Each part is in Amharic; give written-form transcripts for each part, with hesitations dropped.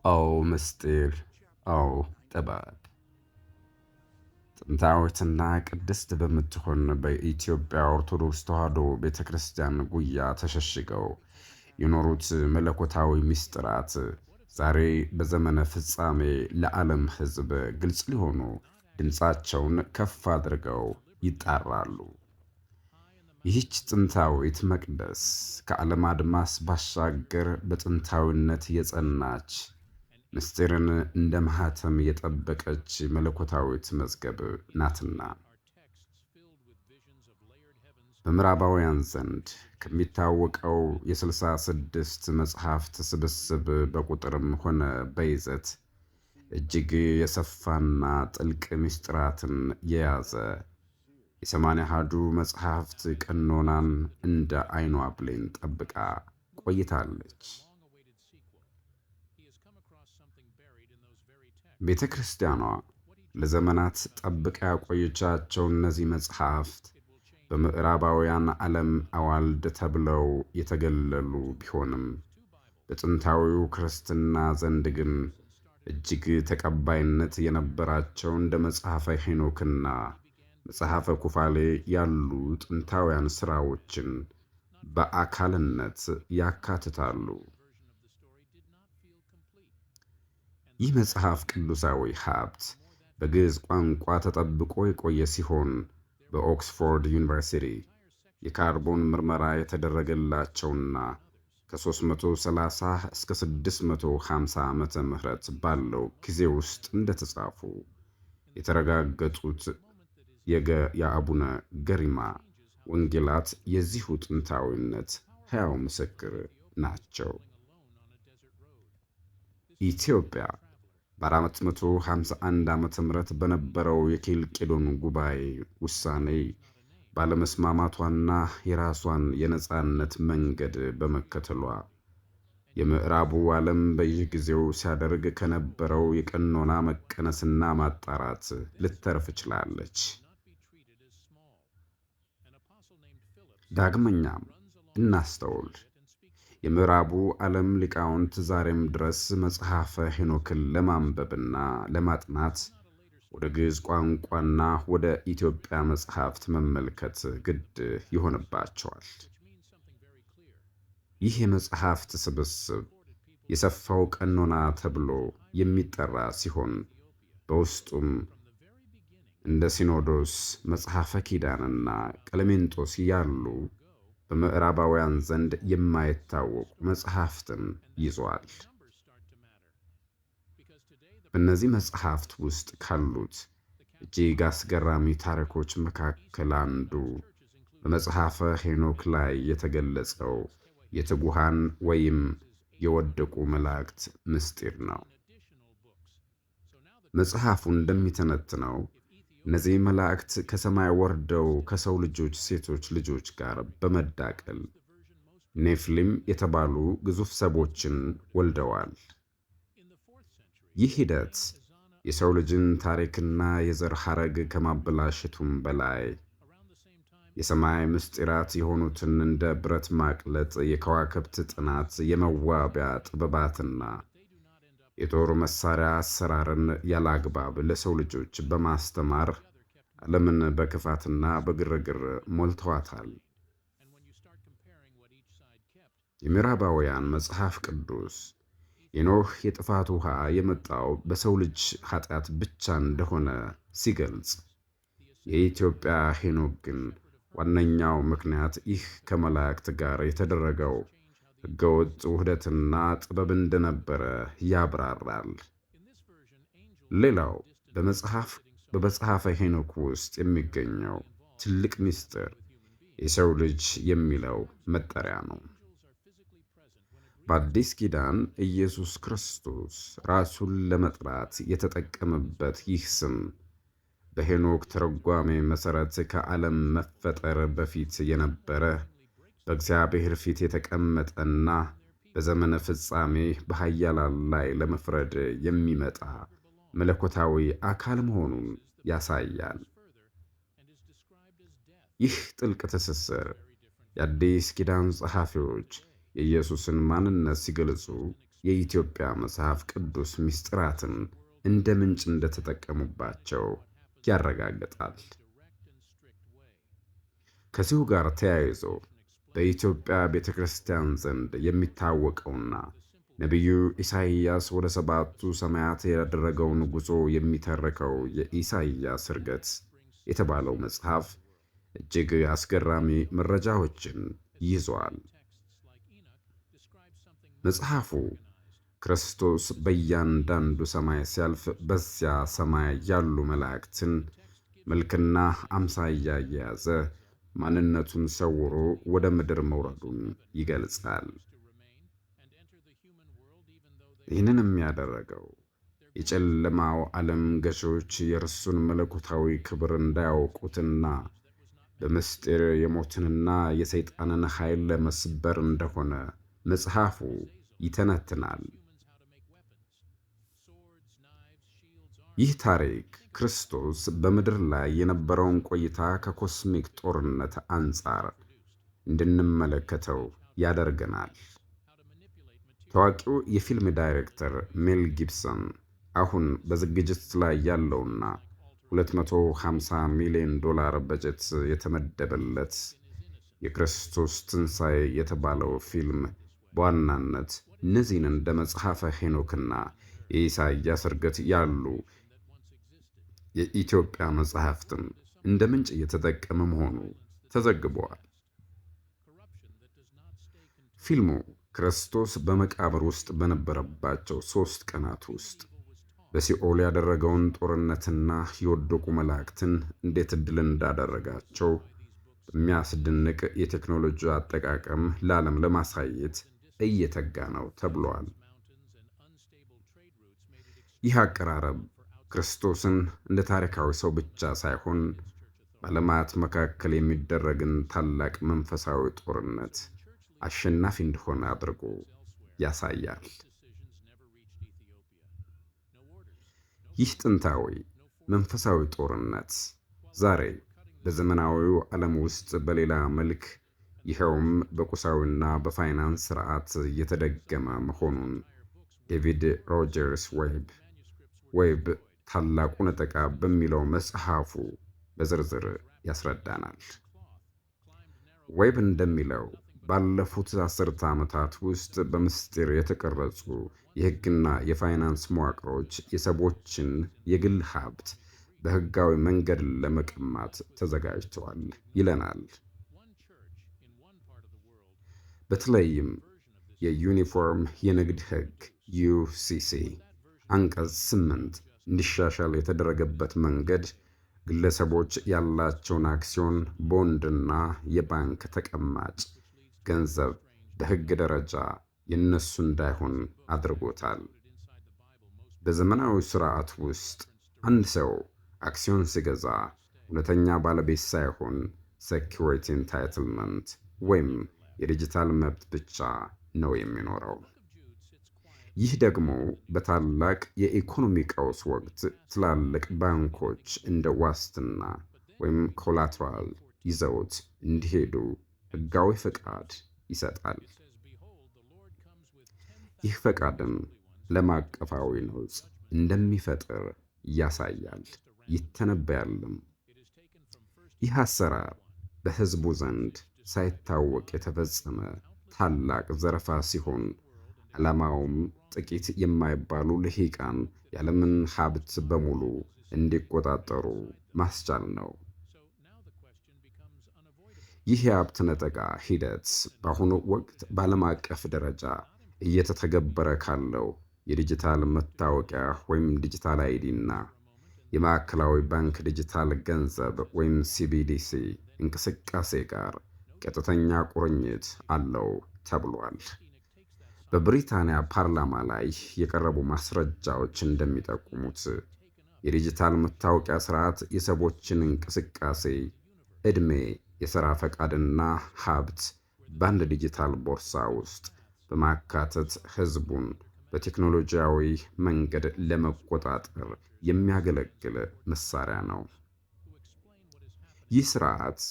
አዎ ምስጢር፣ አዎ ጥበብ። ጥንታዊትና ቅድስት በምትሆን በኢትዮጵያ ኦርቶዶክስ ተዋሕዶ ቤተ ክርስቲያን ጉያ ተሸሽገው የኖሩት መለኮታዊ ምስጢራት ዛሬ በዘመነ ፍጻሜ ለዓለም ሕዝብ ግልጽ ሊሆኑ ድምፃቸውን ከፍ አድርገው ይጣራሉ። ይህች ጥንታዊት መቅደስ ከዓለም አድማስ ባሻገር በጥንታዊነት የጸናች ምስጢርን እንደ ማኅተም የጠበቀች መለኮታዊት መዝገብ ናትና። በምዕራባውያን ዘንድ ከሚታወቀው የ66 መጽሐፍት ስብስብ በቁጥርም ሆነ በይዘት እጅግ የሰፋና ጥልቅ ምስጢራትን የያዘ የ80 መጽሐፍት ቀኖናን እንደ ዓይኗ ብሌን ጠብቃ ቆይታለች። ቤተ ክርስቲያኗ ለዘመናት ጠብቃ ያቆየቻቸው እነዚህ መጽሐፍት በምዕራባውያን ዓለም አዋልድ ተብለው የተገለሉ ቢሆንም በጥንታዊው ክርስትና ዘንድ ግን እጅግ ተቀባይነት የነበራቸው እንደ መጽሐፈ ሄኖክና መጽሐፈ ኩፋሌ ያሉ ጥንታውያን ሥራዎችን በአካልነት ያካትታሉ። ይህ መጽሐፍ ቅዱሳዊ ሀብት በግዕዝ ቋንቋ ተጠብቆ የቆየ ሲሆን በኦክስፎርድ ዩኒቨርሲቲ የካርቦን ምርመራ የተደረገላቸውና ከ330 እስከ 650 ዓመተ ምህረት ባለው ጊዜ ውስጥ እንደተጻፉ የተረጋገጡት የአቡነ ገሪማ ወንጌላት የዚሁ ጥንታዊነት ሕያው ምስክር ናቸው። ኢትዮጵያ በ451 ዓመተ ምህረት በነበረው የኬልቄዶን ጉባኤ ውሳኔ ባለመስማማቷና የራሷን የነጻነት መንገድ በመከተሏ የምዕራቡ ዓለም በየጊዜው ሲያደርግ ከነበረው የቀኖና መቀነስና ማጣራት ልትተርፍ ችላለች። ዳግመኛም እናስተውል። የምዕራቡ ዓለም ሊቃውንት ዛሬም ድረስ መጽሐፈ ሄኖክን ለማንበብና ለማጥናት ወደ ግዕዝ ቋንቋና ወደ ኢትዮጵያ መጽሐፍት መመልከት ግድ ይሆንባቸዋል። ይህ የመጽሐፍት ስብስብ የሰፋው ቀኖና ተብሎ የሚጠራ ሲሆን በውስጡም እንደ ሲኖዶስ፣ መጽሐፈ ኪዳንና ቀለሜንጦስ ያሉ በምዕራባውያን ዘንድ የማይታወቁ መጽሐፍትን ይዟል። በእነዚህ መጽሐፍት ውስጥ ካሉት እጅግ አስገራሚ ታሪኮች መካከል አንዱ በመጽሐፈ ሄኖክ ላይ የተገለጸው የትጉሃን ወይም የወደቁ መላእክት ምስጢር ነው። መጽሐፉ እንደሚተነትነው እነዚህ መላእክት ከሰማይ ወርደው ከሰው ልጆች ሴቶች ልጆች ጋር በመዳቀል ኔፍሊም የተባሉ ግዙፍ ሰዎችን ወልደዋል። ይህ ሂደት የሰው ልጅን ታሪክና የዘር ሐረግ ከማበላሸቱም በላይ የሰማይ ምስጢራት የሆኑትን እንደ ብረት ማቅለጥ፣ የከዋክብት ጥናት፣ የመዋቢያ ጥበባትና የጦር መሳሪያ አሰራርን ያላግባብ ለሰው ልጆች በማስተማር ዓለምን በክፋትና በግርግር ሞልተዋታል። የምዕራባውያን መጽሐፍ ቅዱስ የኖህ የጥፋት ውሃ የመጣው በሰው ልጅ ኃጢአት ብቻ እንደሆነ ሲገልጽ፣ የኢትዮጵያ ሄኖክ ግን ዋነኛው ምክንያት ይህ ከመላእክት ጋር የተደረገው ሕገወጥ ውህደትና ጥበብ እንደነበረ ያብራራል። ሌላው በመጽሐፈ ሄኖክ ውስጥ የሚገኘው ትልቅ ምስጢር የሰው ልጅ የሚለው መጠሪያ ነው። በአዲስ ኪዳን ኢየሱስ ክርስቶስ ራሱን ለመጥራት የተጠቀመበት ይህ ስም በሄኖክ ትርጓሜ መሠረት ከዓለም መፈጠር በፊት የነበረ በእግዚአብሔር ፊት የተቀመጠና በዘመነ ፍጻሜ በኃያላን ላይ ለመፍረድ የሚመጣ መለኮታዊ አካል መሆኑን ያሳያል። ይህ ጥልቅ ትስስር የአዲስ ኪዳን ጸሐፊዎች የኢየሱስን ማንነት ሲገልጹ የኢትዮጵያ መጽሐፍ ቅዱስ ምስጢራትን እንደ ምንጭ እንደተጠቀሙባቸው ያረጋግጣል። ከዚሁ ጋር ተያይዞ በኢትዮጵያ ቤተ ክርስቲያን ዘንድ የሚታወቀውና ነቢዩ ኢሳይያስ ወደ ሰባቱ ሰማያት ያደረገውን ጉዞ የሚተርከው የኢሳይያስ ዕርገት የተባለው መጽሐፍ እጅግ አስገራሚ መረጃዎችን ይዟል። መጽሐፉ ክርስቶስ በእያንዳንዱ ሰማይ ሲያልፍ በዚያ ሰማይ ያሉ መላእክትን መልክና አምሳያ እየያዘ ማንነቱን ሰውሮ ወደ ምድር መውረዱን ይገልጻል። ይህንንም ያደረገው የጨለማው ዓለም ገዢዎች የእርሱን መለኮታዊ ክብር እንዳያውቁትና በምስጢር የሞትንና የሰይጣንን ኃይል ለመስበር እንደሆነ መጽሐፉ ይተነትናል። ይህ ታሪክ ክርስቶስ በምድር ላይ የነበረውን ቆይታ ከኮስሚክ ጦርነት አንጻር እንድንመለከተው ያደርገናል። ታዋቂው የፊልም ዳይሬክተር ሜል ጊብሰን አሁን በዝግጅት ላይ ያለውና $250 ሚሊዮን በጀት የተመደበለት የክርስቶስ ትንሣኤ የተባለው ፊልም በዋናነት እነዚህን እንደ መጽሐፈ ሄኖክና የኢሳይያስ ዕርገት ያሉ የኢትዮጵያ መጽሐፍትን እንደ ምንጭ እየተጠቀመ መሆኑ ተዘግቧል። ፊልሙ ክርስቶስ በመቃብር ውስጥ በነበረባቸው 3 ቀናት ውስጥ በሲኦል ያደረገውን ጦርነትና የወደቁ መላእክትን እንዴት ድል እንዳደረጋቸው በሚያስደንቅ የቴክኖሎጂ አጠቃቀም ለዓለም ለማሳየት እየተጋ ነው ተብሏል። ይህ አቀራረብ ክርስቶስን እንደ ታሪካዊ ሰው ብቻ ሳይሆን በዓለማት መካከል የሚደረግን ታላቅ መንፈሳዊ ጦርነት አሸናፊ እንደሆነ አድርጎ ያሳያል። ይህ ጥንታዊ መንፈሳዊ ጦርነት ዛሬ በዘመናዊው ዓለም ውስጥ በሌላ መልክ ይኸውም በቁሳዊና በፋይናንስ ስርዓት እየተደገመ መሆኑን ዴቪድ ሮጀርስ ዌብ ታላቁ ነጠቃ በሚለው መጽሐፉ በዝርዝር ያስረዳናል። ዌብ እንደሚለው ባለፉት 10 ዓመታት ውስጥ በምስጢር የተቀረጹ የሕግና የፋይናንስ መዋቅሮች የሰዎችን የግል ሀብት በሕጋዊ መንገድ ለመቀማት ተዘጋጅተዋል ይለናል። በተለይም የዩኒፎርም የንግድ ሕግ UCC አንቀጽ 8 እንዲሻሻል የተደረገበት መንገድ ግለሰቦች ያላቸውን አክሲዮን፣ ቦንድና የባንክ ተቀማጭ ገንዘብ በሕግ ደረጃ የነሱ እንዳይሆን አድርጎታል። በዘመናዊ ስርዓት ውስጥ አንድ ሰው አክሲዮን ሲገዛ እውነተኛ ባለቤት ሳይሆን ሴኩሪቲ ኢንታይትልመንት ወይም የዲጂታል መብት ብቻ ነው የሚኖረው። ይህ ደግሞ በታላቅ የኢኮኖሚ ቀውስ ወቅት ትላልቅ ባንኮች እንደ ዋስትና ወይም ኮላትራል ይዘውት እንዲሄዱ ሕጋዊ ፈቃድ ይሰጣል። ይህ ፈቃድም ዓለም አቀፋዊ ነውጥ እንደሚፈጥር ያሳያል፣ ይተነበያልም። ይህ አሰራር በሕዝቡ ዘንድ ሳይታወቅ የተፈጸመ ታላቅ ዘረፋ ሲሆን ዓላማውም ጥቂት የማይባሉ ልሂቃን የዓለምን ሀብት በሙሉ እንዲቆጣጠሩ ማስቻል ነው። ይህ የሀብት ነጠቃ ሂደት በአሁኑ ወቅት በዓለም አቀፍ ደረጃ እየተተገበረ ካለው የዲጂታል መታወቂያ ወይም ዲጂታል አይዲ እና የማዕከላዊ ባንክ ዲጂታል ገንዘብ ወይም CBDC እንቅስቃሴ ጋር ቀጥተኛ ቁርኝት አለው ተብሏል። በብሪታንያ ፓርላማ ላይ የቀረቡ ማስረጃዎች እንደሚጠቁሙት የዲጂታል መታወቂያ ስርዓት የሰዎችን እንቅስቃሴ፣ ዕድሜ፣ የሥራ ፈቃድና ሀብት በአንድ ዲጂታል ቦርሳ ውስጥ በማካተት ሕዝቡን በቴክኖሎጂያዊ መንገድ ለመቆጣጠር የሚያገለግል መሳሪያ ነው። ይህ ስርዓት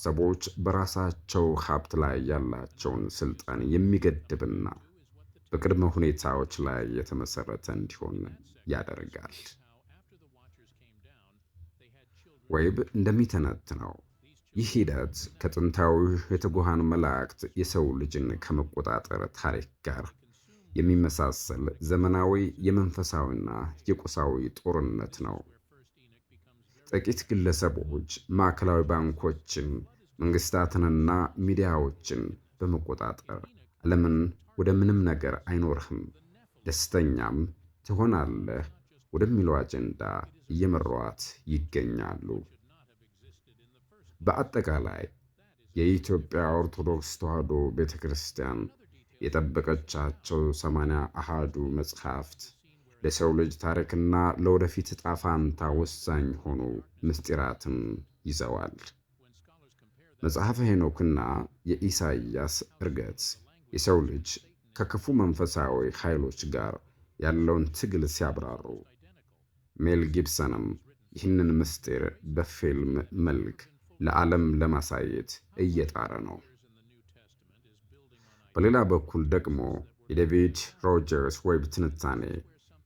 ሰዎች በራሳቸው ሀብት ላይ ያላቸውን ስልጣን የሚገድብና በቅድመ ሁኔታዎች ላይ የተመሰረተ እንዲሆን ያደርጋል። ዌብ እንደሚተነትነው ይህ ሂደት ከጥንታዊ የትጉሃን መላእክት የሰው ልጅን ከመቆጣጠር ታሪክ ጋር የሚመሳሰል ዘመናዊ የመንፈሳዊና የቁሳዊ ጦርነት ነው። ጥቂት ግለሰቦች ማዕከላዊ ባንኮችን፣ መንግስታትንና ሚዲያዎችን በመቆጣጠር ዓለምን ወደ ምንም ነገር አይኖርህም፣ ደስተኛም ትሆናለህ ወደሚለው አጀንዳ እየመሯት ይገኛሉ። በአጠቃላይ የኢትዮጵያ ኦርቶዶክስ ተዋሕዶ ቤተ ክርስቲያን የጠበቀቻቸው 80 አሃዱ መጽሐፍት ለሰው ልጅ ታሪክና ለወደፊት ዕጣ ፈንታ ወሳኝ ሆኑ ምስጢራትን ይዘዋል። መጽሐፈ ሄኖክና የኢሳይያስ ዕርገት የሰው ልጅ ከክፉ መንፈሳዊ ኃይሎች ጋር ያለውን ትግል ሲያብራሩ፣ ሜል ጊብሰንም ይህንን ምስጢር በፊልም መልክ ለዓለም ለማሳየት እየጣረ ነው። በሌላ በኩል ደግሞ የዴቪድ ሮጀርስ ዌብ ትንታኔ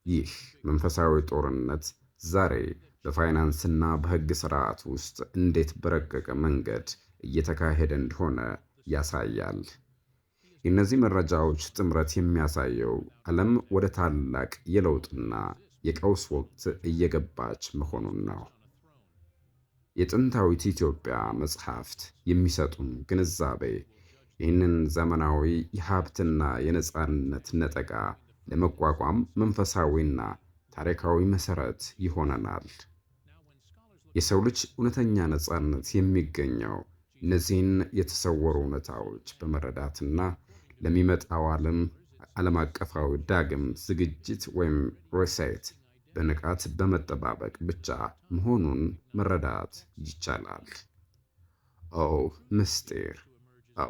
ይህ መንፈሳዊ ጦርነት ዛሬ በፋይናንስና በሕግ ሥርዓት ውስጥ እንዴት በረቀቀ መንገድ እየተካሄደ እንደሆነ ያሳያል። የእነዚህ መረጃዎች ጥምረት የሚያሳየው ዓለም ወደ ታላቅ የለውጥና የቀውስ ወቅት እየገባች መሆኑን ነው። የጥንታዊት ኢትዮጵያ መጽሐፍት የሚሰጡን ግንዛቤ ይህንን ዘመናዊ የሀብትና የነጻነት ነጠቃ ለመቋቋም መንፈሳዊና ታሪካዊ መሠረት ይሆነናል። የሰው ልጅ እውነተኛ ነጻነት የሚገኘው እነዚህን የተሰወሩ እውነታዎች በመረዳትና ለሚመጣው ዓለም አቀፋዊ ዳግም ዝግጅት ወይም ሬሴት በንቃት በመጠባበቅ ብቻ መሆኑን መረዳት ይቻላል። ኦ ምስጢር! ኦ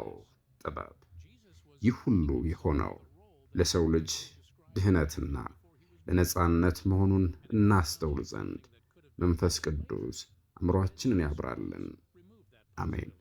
ጥበብ! ይህ ሁሉ የሆነው ለሰው ልጅ ድህነትና ለነጻነት መሆኑን እናስተውል ዘንድ መንፈስ ቅዱስ አእምሮአችንን ያብራልን። አሜን።